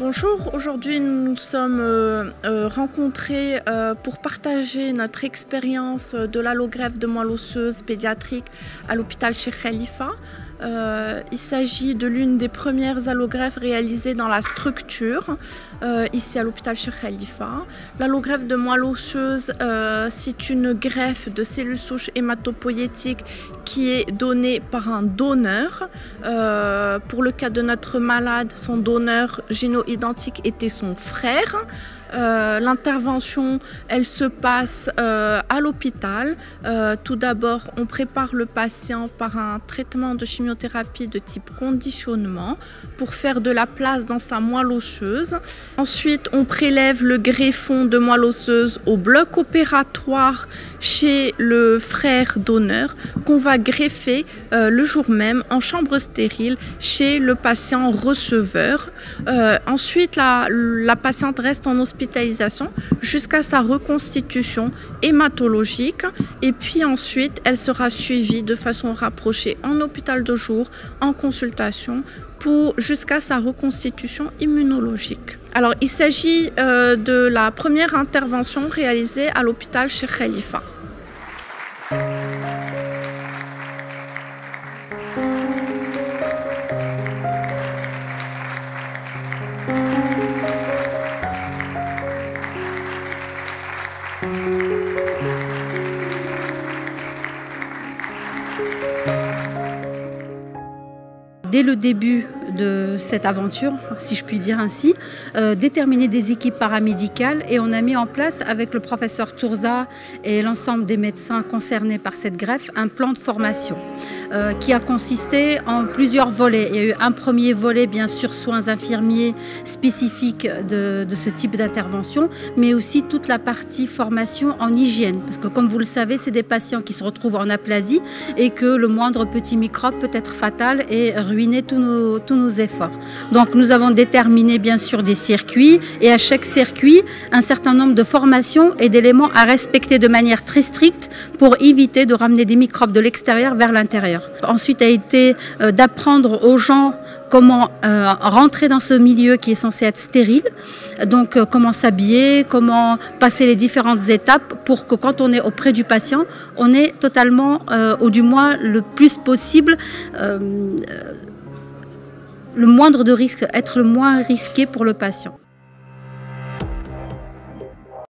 Bonjour, aujourd'hui nous nous sommes rencontrés pour partager notre expérience de l'allogreffe de moelle osseuse pédiatrique à l'hôpital Cheikh Khalifa. Il s'agit de l'une des premières allogreffes réalisées dans la structure, ici à l'hôpital Cheikh Khalifa. L'allogreffe de moelle osseuse, c'est une greffe de cellules souches hématopoïétiques qui est donnée par un donneur. Pour le cas de notre malade, son donneur géno-identique était son frère. L'intervention, elle se passe à l'hôpital. Tout d'abord, on prépare le patient par un traitement de chimiothérapie de type conditionnement pour faire de la place dans sa moelle osseuse. Ensuite, on prélève le greffon de moelle osseuse au bloc opératoire chez le frère donneur qu'on va greffer le jour même en chambre stérile chez le patient receveur. Ensuite, la patiente reste en hospitalisation jusqu'à sa reconstitution hématologique et puis ensuite elle sera suivie de façon rapprochée en hôpital de jour, en consultation jusqu'à sa reconstitution immunologique. Alors il s'agit de la première intervention réalisée à l'hôpital Cheikh Khalifa. Dès le début de cette aventure, si je puis dire ainsi, déterminer des équipes paramédicales et on a mis en place avec le professeur Tourza et l'ensemble des médecins concernés par cette greffe un plan de formation qui a consisté en plusieurs volets. Il y a eu un premier volet, bien sûr, soins infirmiers spécifiques de ce type d'intervention, mais aussi toute la partie formation en hygiène. Parce que comme vous le savez, c'est des patients qui se retrouvent en aplasie et que le moindre petit microbe peut être fatal et ruiner tous nos efforts. Donc nous avons déterminé bien sûr des circuits et à chaque circuit un certain nombre de formations et d'éléments à respecter de manière très stricte pour éviter de ramener des microbes de l'extérieur vers l'intérieur. Ensuite a été d'apprendre aux gens comment rentrer dans ce milieu qui est censé être stérile, donc comment s'habiller, comment passer les différentes étapes pour que quand on est auprès du patient, on est totalement, ou du moins le plus possible, le moindre de risque, être le moins risqué pour le patient.